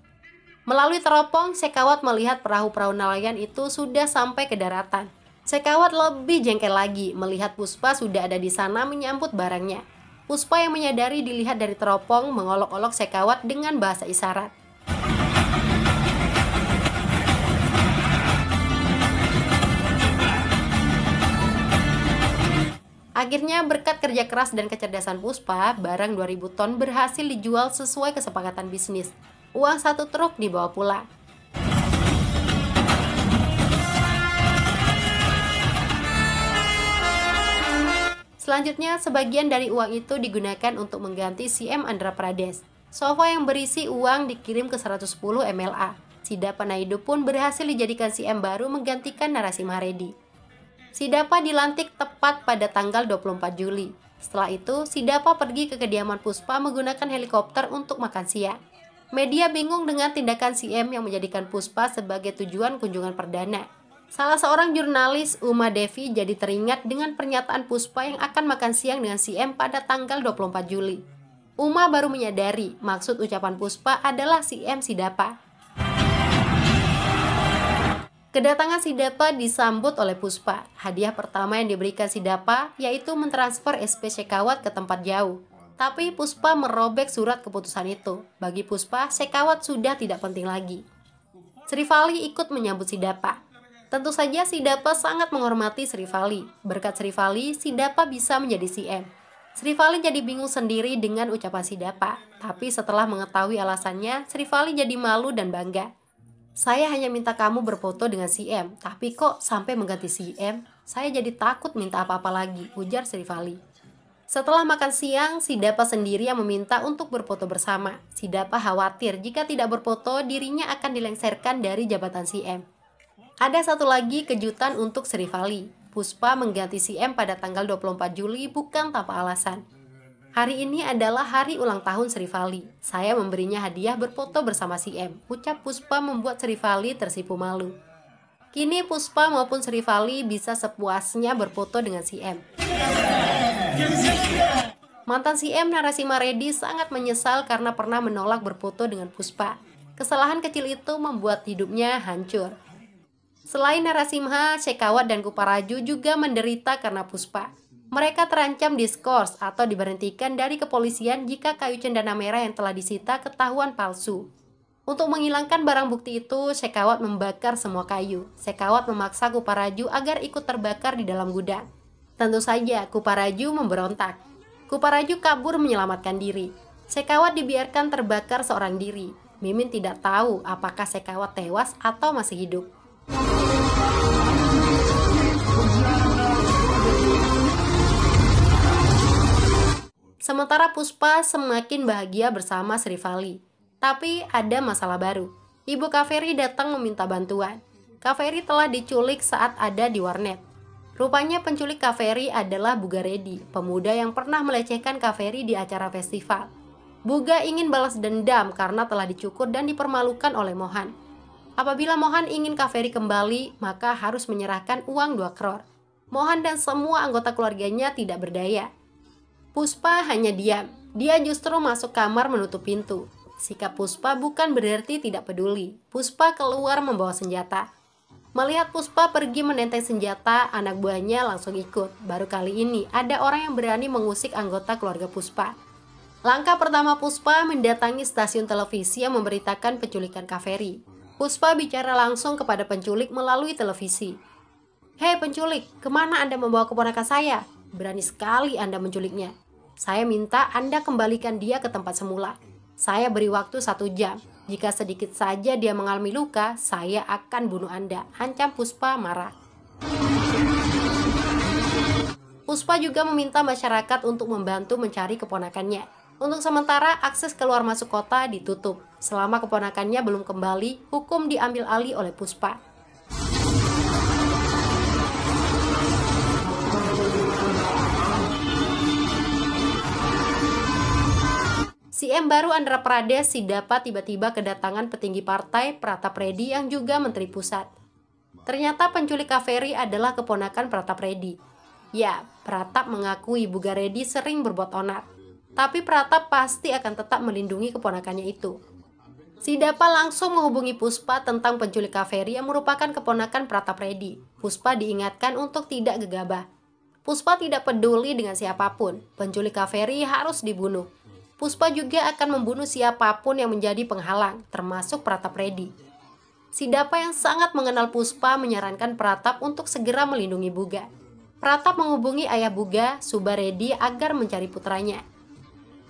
Melalui teropong, Sekawat melihat perahu-perahu nelayan itu sudah sampai ke daratan. Sekawat lebih jengkel lagi melihat Puspa sudah ada di sana menyambut barangnya. Puspa yang menyadari dilihat dari teropong mengolok-olok Sekawat dengan bahasa isyarat. Akhirnya berkat kerja keras dan kecerdasan Puspa, barang 2000 ton berhasil dijual sesuai kesepakatan bisnis. Uang 1 truk dibawa pulang. Selanjutnya, sebagian dari uang itu digunakan untuk mengganti CM Andhra Pradesh. Sofa yang berisi uang dikirim ke 110 MLA. Sidapa Naidu pun berhasil dijadikan CM baru menggantikan Narasimha Reddy. Sidapa dilantik tepat pada tanggal 24 Juli. Setelah itu, Sidapa pergi ke kediaman Puspa menggunakan helikopter untuk makan siang. Media bingung dengan tindakan CM yang menjadikan Puspa sebagai tujuan kunjungan perdana. Salah seorang jurnalis, Uma Devi, jadi teringat dengan pernyataan Puspa yang akan makan siang dengan CM pada tanggal 24 Juli. Uma baru menyadari maksud ucapan Puspa adalah CM Sidapa. Kedatangan Sidapa disambut oleh Puspa. Hadiah pertama yang diberikan Sidapa yaitu mentransfer SP Sekawat ke tempat jauh. Tapi Puspa merobek surat keputusan itu. Bagi Puspa, Sekawat sudah tidak penting lagi. Sri Vali ikut menyambut Sidapa. Tentu saja Sidapa sangat menghormati Sri Vali. Berkat Sri Vali, Sidapa bisa menjadi CM. Sri Vali jadi bingung sendiri dengan ucapan Sidapa. Tapi setelah mengetahui alasannya, Sri Vali jadi malu dan bangga. Saya hanya minta kamu berfoto dengan CM, tapi kok sampai mengganti CM? Saya jadi takut minta apa-apa lagi, ujar Sri Vali. Setelah makan siang, Sidapa sendiri yang meminta untuk berfoto bersama. Sidapa khawatir jika tidak berfoto, dirinya akan dilengsarkan dari jabatan CM. Ada satu lagi kejutan untuk Sri Vali. Puspa mengganti CM pada tanggal 24 Juli bukan tanpa alasan. Hari ini adalah hari ulang tahun Sri Vali. Saya memberinya hadiah berfoto bersama CM. Ucap Puspa membuat Sri Vali tersipu malu. Kini Puspa maupun Sri Vali bisa sepuasnya berfoto dengan CM. Mantan CM Narasimha Reddy sangat menyesal karena pernah menolak berfoto dengan Puspa. Kesalahan kecil itu membuat hidupnya hancur. Selain Narasimha, Sekawat dan Kuparaju juga menderita karena Puspa. Mereka terancam diskors atau diberhentikan dari kepolisian jika kayu cendana merah yang telah disita ketahuan palsu. Untuk menghilangkan barang bukti itu, Sekawat membakar semua kayu. Sekawat memaksa Kuparaju agar ikut terbakar di dalam gudang. Tentu saja Kuparaju memberontak. Kuparaju kabur menyelamatkan diri. Sekawat dibiarkan terbakar seorang diri. Mimin tidak tahu apakah Sekawat tewas atau masih hidup. Sementara Puspa semakin bahagia bersama Sri Vali. Tapi ada masalah baru. Ibu Kaveri datang meminta bantuan. Kaveri telah diculik saat ada di warnet. Rupanya penculik Kaveri adalah Buga Reddy, pemuda yang pernah melecehkan Kaveri di acara festival. Buga ingin balas dendam karena telah dicukur dan dipermalukan oleh Mohan. Apabila Mohan ingin Kaveri kembali, maka harus menyerahkan uang 2 crore. Mohan dan semua anggota keluarganya tidak berdaya. Puspa hanya diam. Dia justru masuk kamar menutup pintu. Sikap Puspa bukan berarti tidak peduli. Puspa keluar membawa senjata. Melihat Puspa pergi menenteng senjata, anak buahnya langsung ikut. Baru kali ini ada orang yang berani mengusik anggota keluarga Puspa. Langkah pertama Puspa mendatangi stasiun televisi yang memberitakan penculikan Kaveri. Puspa bicara langsung kepada penculik melalui televisi. "Hei penculik, kemana Anda membawa keponakan saya? Berani sekali Anda menculiknya. Saya minta Anda kembalikan dia ke tempat semula. Saya beri waktu 1 jam. Jika sedikit saja dia mengalami luka, saya akan bunuh Anda," ancam Puspa marah. Puspa juga meminta masyarakat untuk membantu mencari keponakannya. Untuk sementara, akses keluar masuk kota ditutup. Selama keponakannya belum kembali, hukum diambil alih oleh Puspa. CM baru Andhra Pradesh Sidapa tiba-tiba kedatangan petinggi partai Pratap Reddy yang juga Menteri Pusat. Ternyata penculik Kaveri adalah keponakan Pratap Reddy. Ya, Pratap mengakui Buga Reddy sering berbuat onar. Tapi Pratap pasti akan tetap melindungi keponakannya itu. Sidapa langsung menghubungi Puspa tentang penculik Kaveri yang merupakan keponakan Pratap Reddy. Puspa diingatkan untuk tidak gegabah. Puspa tidak peduli dengan siapapun, penculik Kaveri harus dibunuh. Puspa juga akan membunuh siapapun yang menjadi penghalang, termasuk Pratap Reddy. Sidapa yang sangat mengenal Puspa menyarankan Pratap untuk segera melindungi Buga. Pratap menghubungi ayah Buga, Suba Reddy, agar mencari putranya.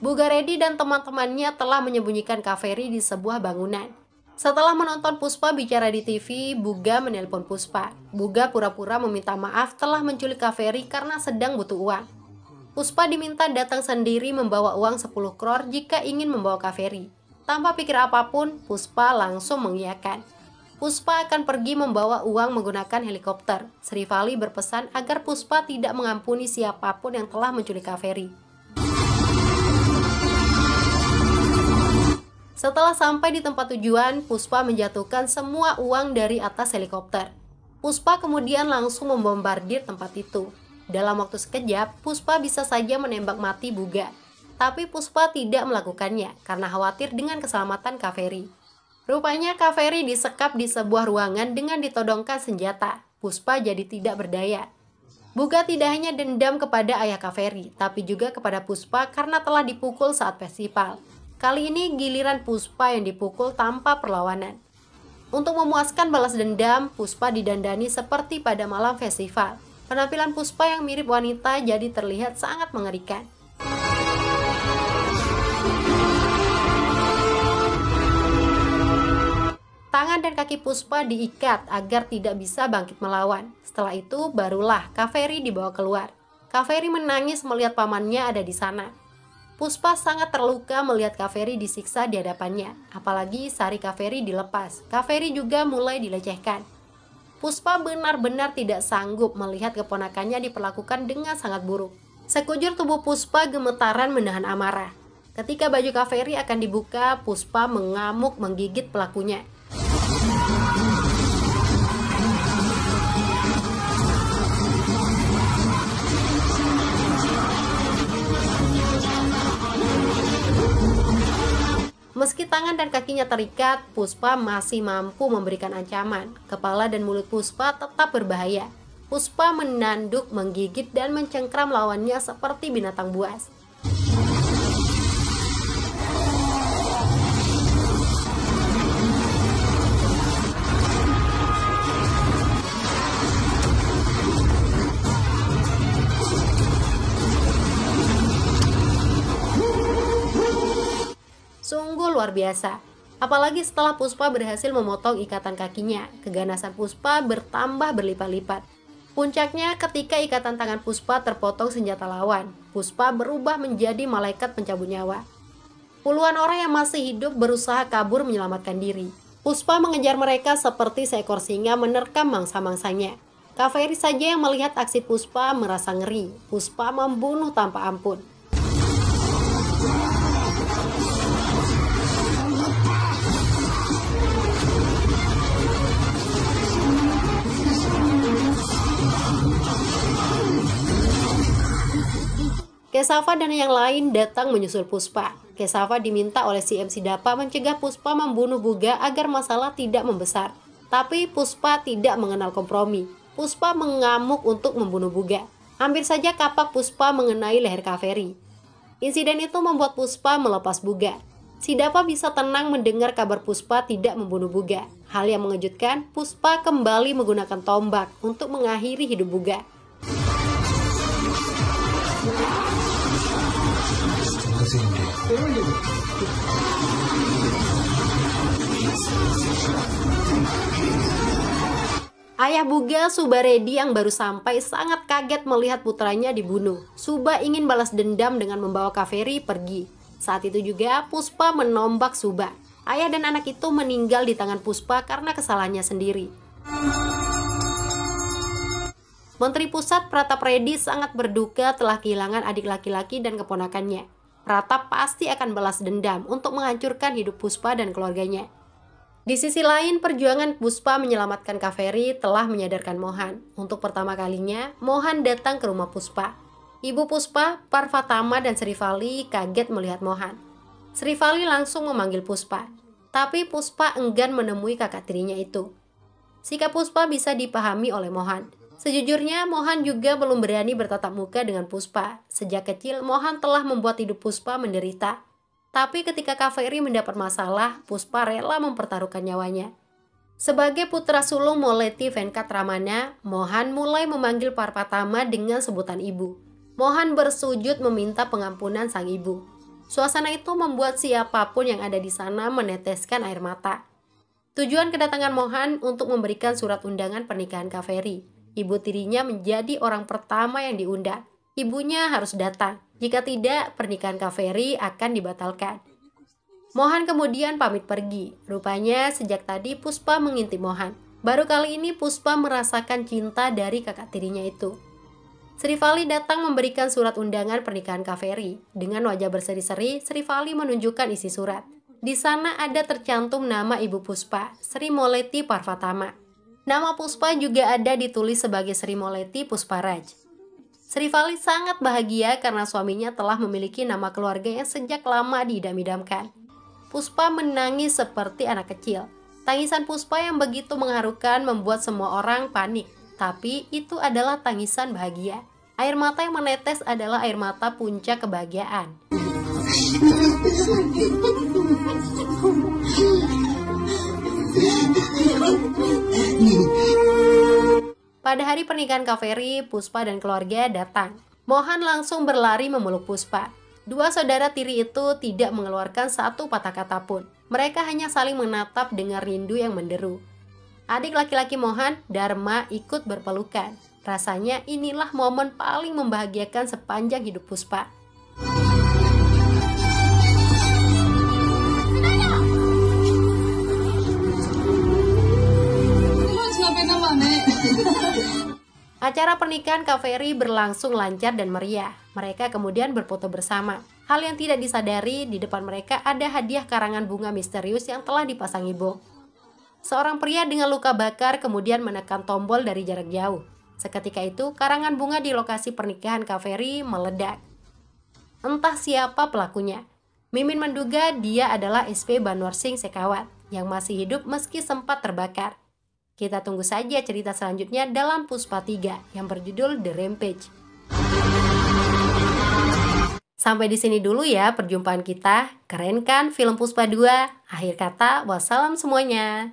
Buga Reddy dan teman-temannya telah menyembunyikan Kaveri di sebuah bangunan. Setelah menonton Puspa bicara di TV, Buga menelpon Puspa. Buga pura-pura meminta maaf telah menculik Kaveri karena sedang butuh uang. Puspa diminta datang sendiri membawa uang 10 crore jika ingin membawa Kaveri. Tanpa pikir apapun, Puspa langsung mengiyakan. Puspa akan pergi membawa uang menggunakan helikopter. Sri Vali berpesan agar Puspa tidak mengampuni siapapun yang telah menculik Kaveri. Setelah sampai di tempat tujuan, Puspa menjatuhkan semua uang dari atas helikopter. Puspa kemudian langsung membombardir tempat itu. Dalam waktu sekejap, Puspa bisa saja menembak mati Buga. Tapi Puspa tidak melakukannya karena khawatir dengan keselamatan Kaveri. Rupanya Kaveri disekap di sebuah ruangan dengan ditodongkan senjata. Puspa jadi tidak berdaya. Buga tidak hanya dendam kepada ayah Kaveri, tapi juga kepada Puspa karena telah dipukul saat festival. Kali ini giliran Puspa yang dipukul tanpa perlawanan. Untuk memuaskan balas dendam, Puspa didandani seperti pada malam festival. Penampilan Puspa yang mirip wanita jadi terlihat sangat mengerikan. Tangan dan kaki Puspa diikat agar tidak bisa bangkit melawan. Setelah itu barulah Kaveri dibawa keluar. Kaveri menangis melihat pamannya ada di sana. Puspa sangat terluka melihat Kaveri disiksa di hadapannya. Apalagi sari Kaveri dilepas. Kaveri juga mulai dilecehkan. Puspa benar-benar tidak sanggup melihat keponakannya diperlakukan dengan sangat buruk. Sekujur tubuh Puspa gemetaran menahan amarah. Ketika baju Kaveri akan dibuka, Puspa mengamuk menggigit pelakunya. Meski tangan dan kakinya terikat, Puspa masih mampu memberikan ancaman. Kepala dan mulut Puspa tetap berbahaya. Puspa menanduk, menggigit, dan mencengkram lawannya seperti binatang buas. Sungguh luar biasa. Apalagi setelah Puspa berhasil memotong ikatan kakinya, keganasan Puspa bertambah berlipat-lipat. Puncaknya ketika ikatan tangan Puspa terpotong senjata lawan, Puspa berubah menjadi malaikat pencabut nyawa. Puluhan orang yang masih hidup berusaha kabur menyelamatkan diri. Puspa mengejar mereka seperti seekor singa menerkam mangsa-mangsanya. Kaveri saja yang melihat aksi Puspa merasa ngeri. Puspa membunuh tanpa ampun. Kesava dan yang lain datang menyusul Puspa. Kesava diminta oleh CM Sidapa mencegah Puspa membunuh Buga agar masalah tidak membesar. Tapi Puspa tidak mengenal kompromi. Puspa mengamuk untuk membunuh Buga. Hampir saja kapak Puspa mengenai leher Kaveri. Insiden itu membuat Puspa melepas Buga. Si Dapa bisa tenang mendengar kabar Puspa tidak membunuh Buga. Hal yang mengejutkan, Puspa kembali menggunakan tombak untuk mengakhiri hidup Buga. Ayah Buga, Subaredi yang baru sampai sangat kaget melihat putranya dibunuh. Suba ingin balas dendam dengan membawa Kaveri pergi. Saat itu juga Puspa menombak Suba. Ayah dan anak itu meninggal di tangan Puspa karena kesalahannya sendiri. Menteri Pusat Pratap Reddy sangat berduka telah kehilangan adik laki-laki dan keponakannya. Pratap pasti akan balas dendam untuk menghancurkan hidup Puspa dan keluarganya. Di sisi lain, perjuangan Puspa menyelamatkan Kaveri telah menyadarkan Mohan. Untuk pertama kalinya, Mohan datang ke rumah Puspa. Ibu Puspa, Parvatama dan Srivali kaget melihat Mohan. Srivali langsung memanggil Puspa, tapi Puspa enggan menemui kakak tirinya itu. Sikap Puspa bisa dipahami oleh Mohan. Sejujurnya, Mohan juga belum berani bertatap muka dengan Puspa. Sejak kecil, Mohan telah membuat hidup Puspa menderita. Tapi ketika Kaveri mendapat masalah, Puspa rela mempertaruhkan nyawanya. Sebagai putra sulung Molethi Venkatramana, Mohan mulai memanggil Parvatama dengan sebutan ibu. Mohan bersujud meminta pengampunan sang ibu. Suasana itu membuat siapapun yang ada di sana meneteskan air mata. Tujuan kedatangan Mohan untuk memberikan surat undangan pernikahan Kaveri. Ibu tirinya menjadi orang pertama yang diundang. Ibunya harus datang. Jika tidak, pernikahan Kaveri akan dibatalkan. Mohan kemudian pamit pergi. Rupanya sejak tadi Puspa mengintip Mohan. Baru kali ini Puspa merasakan cinta dari kakak tirinya itu. Srivali datang memberikan surat undangan pernikahan Kaveri. Dengan wajah berseri-seri, Srivali menunjukkan isi surat. Di sana ada tercantum nama ibu Puspa, Sri Molethi Parvatama. Nama Puspa juga ada ditulis sebagai Sri Molethi Pusparaj. Srivali sangat bahagia karena suaminya telah memiliki nama keluarga yang sejak lama diidam-idamkan. Puspa menangis seperti anak kecil. Tangisan Puspa yang begitu mengharukan membuat semua orang panik. Tapi itu adalah tangisan bahagia. Air mata yang menetes adalah air mata puncak kebahagiaan. Pada hari pernikahan Kaveri, Puspa dan keluarga datang. Mohan langsung berlari memeluk Puspa. Dua saudara tiri itu tidak mengeluarkan satu patah kata pun. Mereka hanya saling menatap dengan rindu yang menderu. Adik laki-laki Mohan, Dharma, ikut berpelukan. Rasanya inilah momen paling membahagiakan sepanjang hidup Puspa. Acara pernikahan Kaveri berlangsung lancar dan meriah. Mereka kemudian berfoto bersama. Hal yang tidak disadari, di depan mereka ada hadiah karangan bunga misterius yang telah dipasangi bom. Seorang pria dengan luka bakar kemudian menekan tombol dari jarak jauh. Seketika itu, karangan bunga di lokasi pernikahan Kaveri meledak. Entah siapa pelakunya. Mimin menduga dia adalah SP Banwarsing Sekawat yang masih hidup meski sempat terbakar. Kita tunggu saja cerita selanjutnya dalam Puspa 3 yang berjudul The Rampage. Sampai di sini dulu ya perjumpaan kita. Keren kan film Puspa 2? Akhir kata, wassalam semuanya.